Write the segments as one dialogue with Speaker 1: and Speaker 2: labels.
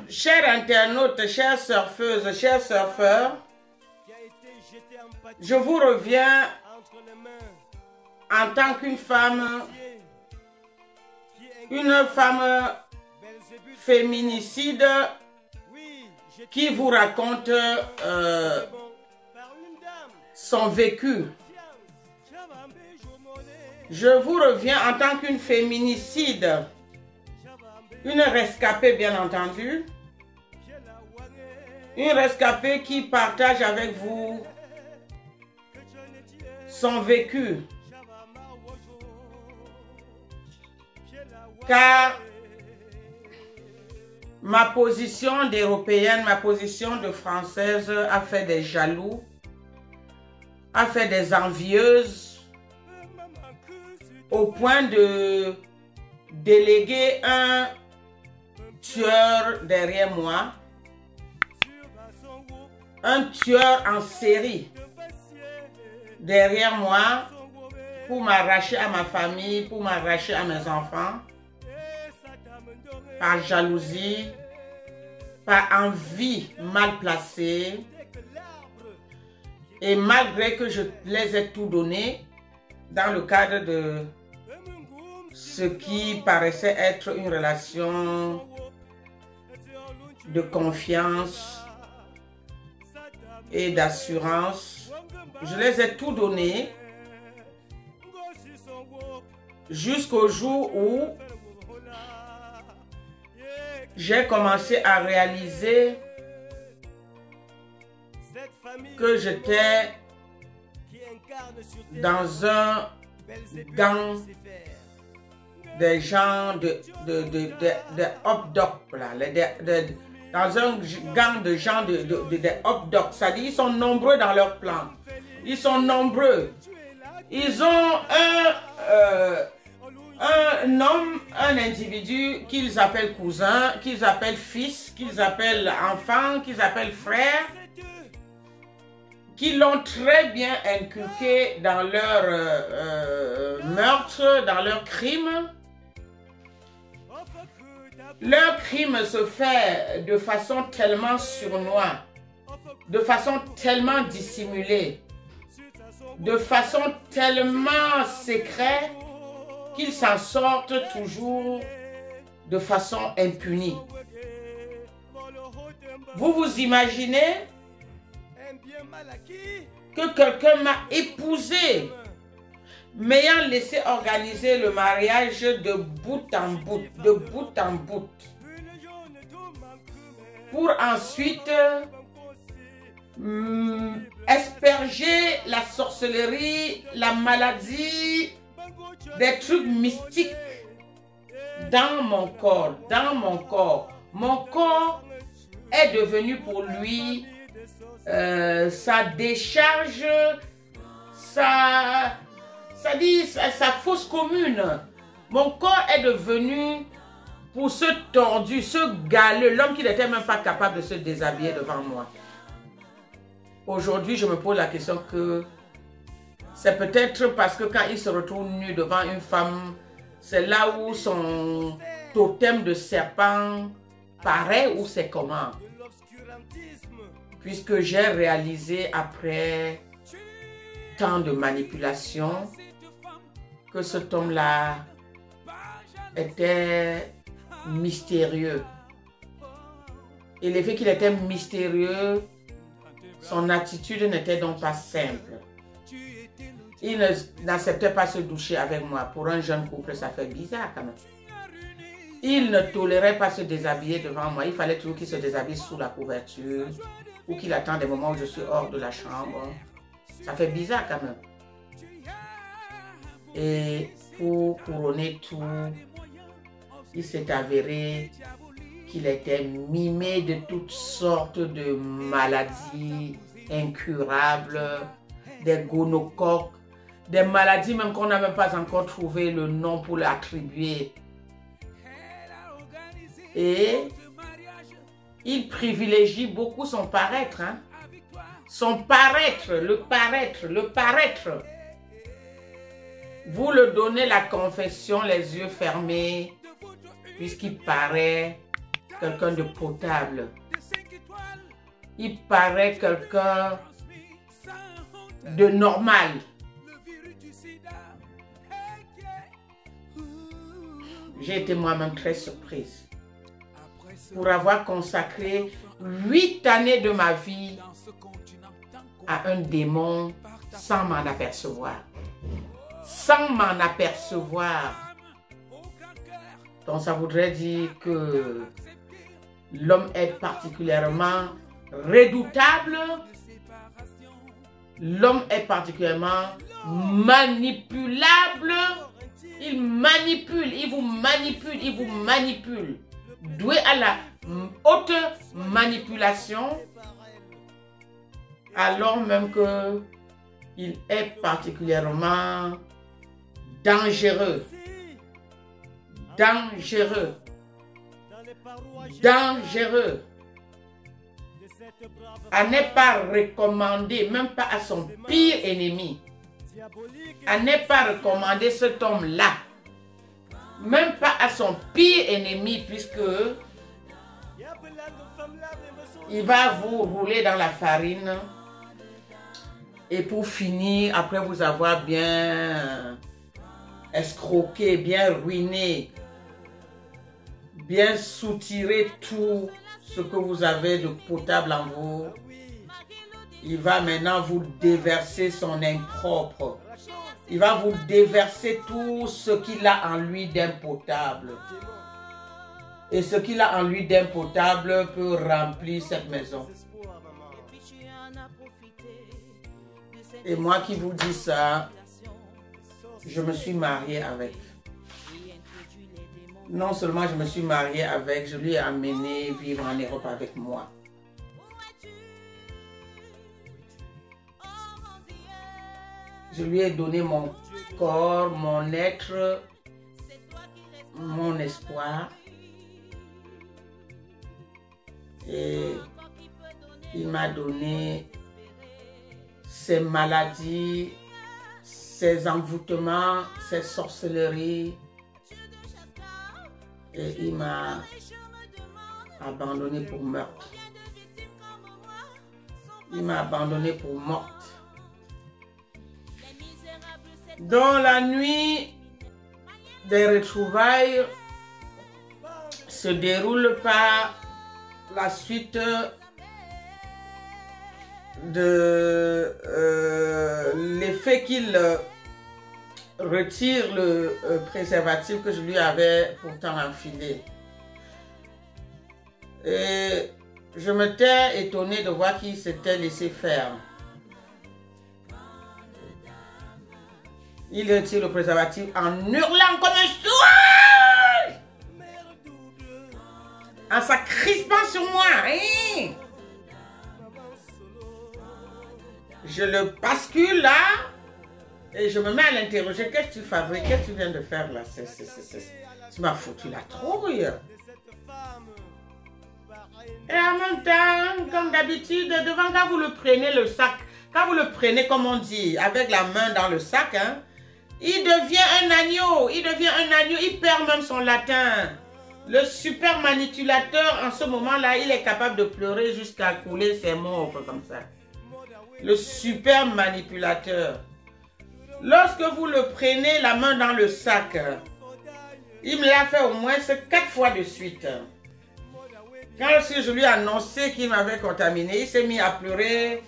Speaker 1: chers internautes, chères surfeuses, chers surfeurs, je vous reviens en tant qu'une femme féminicide qui vous raconte son vécu. Je vous reviens en tant qu'une féminicide, une rescapée bien entendu, une rescapée qui partage avec vous son vécu. Car ma position d'Européenne, ma position de Française a fait des jaloux, a fait des envieuses, au point de déléguer un tueur derrière moi, un tueur en série derrière moi pour m'arracher à ma famille, pour m'arracher à mes enfants, par jalousie, par envie mal placée. Et malgré que je les ai tout donné dans le cadre de ce qui paraissait être une relation de confiance et d'assurance, je les ai tout donné jusqu'au jour où j'ai commencé à réaliser que j'étais dans un gang des gens de hop-dog, dans un gang de gens de hop-dog, c'est-à-dire ils sont nombreux dans leur plan, ils sont nombreux, ils ont un homme, un individu qu'ils appellent cousin, qu'ils appellent fils, qu'ils appellent enfant, qu'ils appellent frère, qui l'ont très bien inculqué dans leur meurtre, dans leur crime. Leur crime se fait de façon tellement sournoise, de façon tellement dissimulée, de façon tellement secrète qu'ils s'en sortent toujours de façon impunie. Vous vous imaginez que quelqu'un m'a épousé, m'ayant laissé organiser le mariage de bout en bout, pour ensuite asperger la sorcellerie, la maladie, des trucs mystiques dans mon corps, Mon corps est devenu pour lui sa décharge, sa fosse commune. Mon corps est devenu pour ce tordu, ce galeux, l'homme qui n'était même pas capable de se déshabiller devant moi. Aujourd'hui, je me pose la question que c'est peut-être parce que quand il se retrouve nu devant une femme, c'est là où son totem de serpent paraît, ou c'est comment? Puisque j'ai réalisé après tant de manipulations que cet homme-là était mystérieux. Et le fait qu'il était mystérieux, son attitude n'était donc pas simple. Il n'acceptait pas se doucher avec moi. Pour un jeune couple, ça fait bizarre quand même. Il ne tolérait pas se déshabiller devant moi. Il fallait toujours qu'il se déshabille sous la couverture ou qu'il attende des moments où je suis hors de la chambre. Ça fait bizarre quand même. Et pour couronner tout, il s'est avéré qu'il était mimé de toutes sortes de maladies incurables, des gonocoques, des maladies même qu'on n'a même pas encore trouvé le nom pour l'attribuer. Et il privilégie beaucoup son paraître. Hein? Son paraître, le paraître. Vous le donnez la confession, les yeux fermés, puisqu'il paraît quelqu'un de potable. Il paraît quelqu'un de normal. J'ai été moi-même très surprise pour avoir consacré 8 années de ma vie à un démon sans m'en apercevoir. Sans m'en apercevoir. Donc ça voudrait dire que l'homme est particulièrement redoutable. L'homme est particulièrement manipulable. Il manipule, il vous manipule, il vous manipule. Doué à la haute manipulation, alors même que il est particulièrement dangereux. Dangereux. Dangereux. À ne pas recommander, même pas à son pire ennemi. À ne pas recommander cet homme-là. Même pas à son pire ennemi, puisque il va vous rouler dans la farine. Et pour finir, après vous avoir bien escroqué, bien ruiné, bien soutiré tout ce que vous avez de potable en vous, il va maintenant vous déverser son impropre. Il va vous déverser tout ce qu'il a en lui d'impotable. Et ce qu'il a en lui d'impotable peut remplir cette maison. Et moi qui vous dis ça, je me suis mariée avec. Non seulement je me suis mariée avec, je lui ai amené vivre en Europe avec moi. Je lui ai donné mon corps, mon être, mon espoir. Et il m'a donné ses maladies, ses envoûtements, ses sorcelleries. Et il m'a abandonné pour meurtre. Il m'a abandonné pour morte. Dans la nuit des retrouvailles se déroule par la suite de l'effet qu'il retire le préservatif que je lui avais pourtant enfilé. Et je m'étais étonnée de voir qu'il s'était laissé faire. Il retire le préservatif en hurlant comme un sourd, en s'acrispant sur moi. Hein? Je le bascule là et je me mets à l'interroger. Qu'est-ce que tu fabriques? Qu'est-ce que tu viens de faire là? Tu m'as foutu la trouille. Et en même temps, comme d'habitude, devant quand vous le prenez le sac, quand vous le prenez comme on dit, avec la main dans le sac, hein, il devient un agneau, il perd même son latin. Le super manipulateur, en ce moment-là, il est capable de pleurer jusqu'à couler ses morts comme ça. Le super manipulateur. Lorsque vous le prenez la main dans le sac, il me l'a fait au moins 4 fois de suite. Quand je lui ai annoncé qu'il m'avait contaminé, il s'est mis à pleurer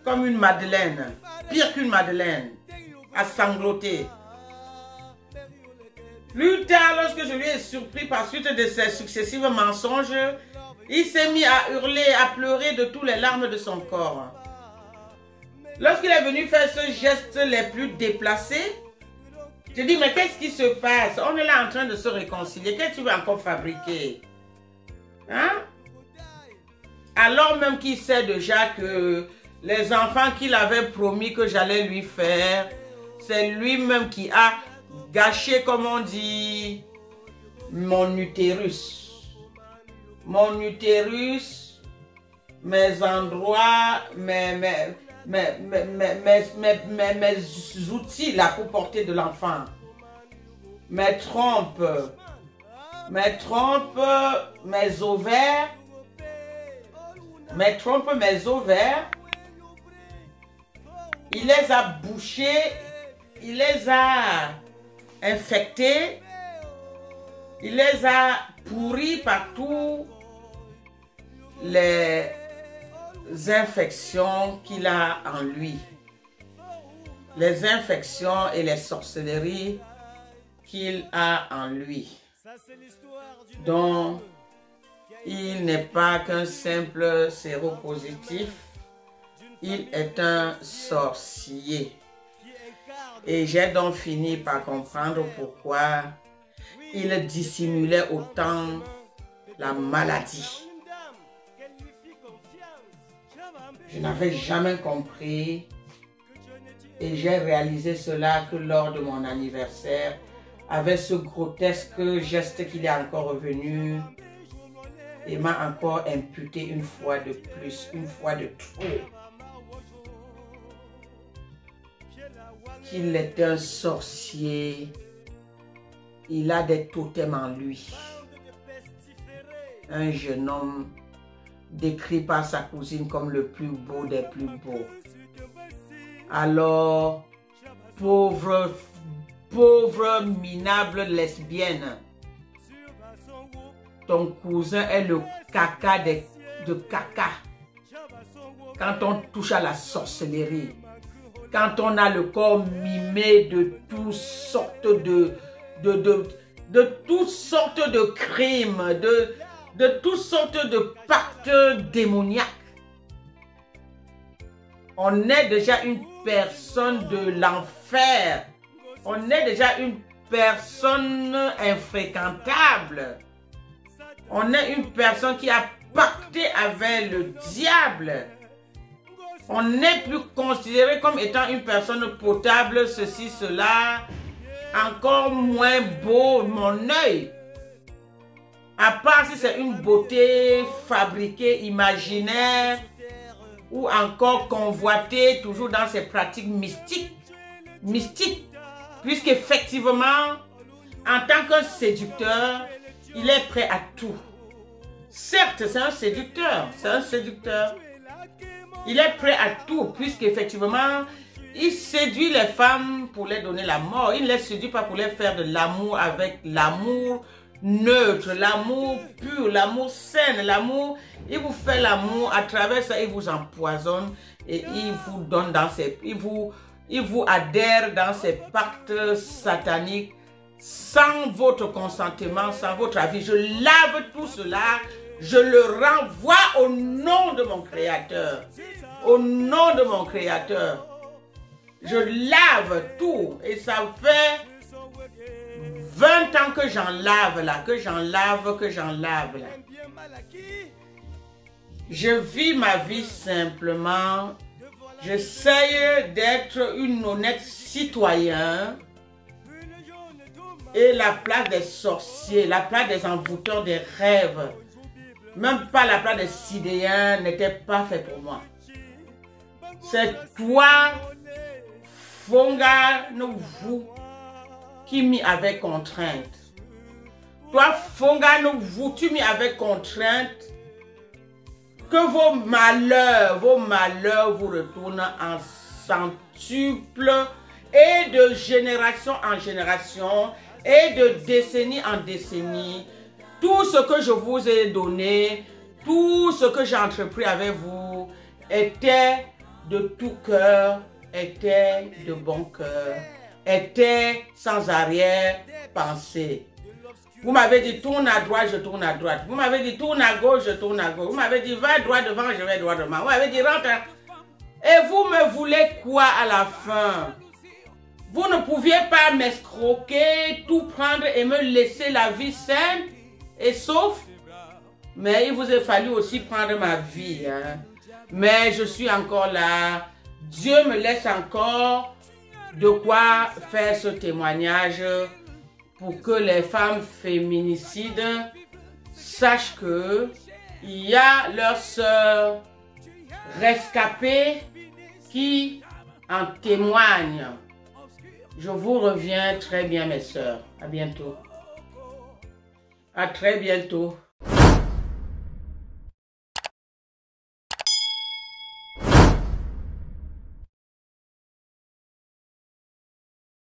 Speaker 1: comme une madeleine, pire qu'une madeleine, à sangloter. Plus tard, lorsque je lui ai surpris par suite de ses successifs mensonges, il s'est mis à hurler, à pleurer de toutes les larmes de son corps. Lorsqu'il est venu faire ce geste les plus déplacés, je dis, mais qu'est-ce qui se passe? On est là en train de se réconcilier. Qu'est-ce que tu veux encore fabriquer? Hein? Alors même qu'il sait déjà que les enfants qu'il avait promis que j'allais lui faire, c'est lui-même qui a gâché, comme on dit, mon utérus. Mon utérus, mes endroits, mes outils là pour porter de l'enfant. Mes trompes, me trompe mes ovaires, il les a bouchés, il les a infectés, il les a pourris par tous les infections qu'il a en lui. Les infections et les sorcelleries qu'il a en lui. Donc, il n'est pas qu'un simple séropositif, il est un sorcier. Et j'ai donc fini par comprendre pourquoi il dissimulait autant la maladie. Je n'avais jamais compris et j'ai réalisé cela que lors de mon anniversaire, avec ce grotesque geste qu'il est encore revenu et m'a encore imputé une fois de plus, une fois de trop, qu'il est un sorcier, il a des totems en lui. Un jeune homme décrit par sa cousine comme le plus beau des plus beaux. Alors, pauvre minable lesbienne, ton cousin est le caca de caca. Quand on touche à la sorcellerie, quand on a le corps mimé de toutes sortes de toutes sortes de crimes, de toutes sortes de pactes démoniaques. On est déjà une personne de l'enfer. On est déjà une personne infréquentable. On est une personne qui a pacté avec le diable. On n'est plus considéré comme étant une personne potable, ceci, cela. Encore moins beau, mon œil. À part si c'est une beauté fabriquée, imaginaire, ou encore convoitée, toujours dans ses pratiques mystiques. Puisqu'effectivement, en tant que séducteur, il est prêt à tout. Certes, c'est un séducteur, Il est prêt à tout, puisqu'effectivement, il séduit les femmes pour les donner la mort. Il ne les séduit pas pour les faire de l'amour avec l'amour neutre, l'amour pur, l'amour sain, l'amour. Il vous fait l'amour, à travers ça, il vous empoisonne et il vous donne dans ses... Il vous adhère dans ses pactes sataniques sans votre consentement, sans votre avis. Je lave tout cela, je le renvoie au nom de mon Créateur. Au nom de mon Créateur. Je lave tout et ça fait 20 ans que j'en lave là, que j'en lave là. Je vis ma vie simplement. J'essaye d'être une honnête citoyen. Et la place des sorciers, la place des envoûteurs des rêves, même pas la place des sidéens n'était pas fait pour moi. C'est toi, Fonga Nouveau, qui m'y avait contrainte. Toi, Fonga Nouveau, tu m'y avais contrainte que vos malheurs vous retournent en centuple et de génération en génération et de décennie en décennie. Tout ce que je vous ai donné, tout ce que j'ai entrepris avec vous était de tout cœur, était de bon cœur, était sans arrière-pensée. Vous m'avez dit tourne à droite, je tourne à droite. Vous m'avez dit tourne à gauche, je tourne à gauche. Vous m'avez dit va droit devant, je vais droit devant. Vous m'avez dit rentre. Et vous me voulez quoi à la fin? Vous ne pouviez pas m'escroquer, tout prendre et me laisser la vie saine et sauf. Mais il vous a fallu aussi prendre ma vie. Hein. Mais je suis encore là. Dieu me laisse encore de quoi faire ce témoignage pour que les femmes féminicides sachent que il y a leurs sœurs rescapées qui en témoignent. Je vous reviens très bien, mes sœurs. À bientôt. À très bientôt.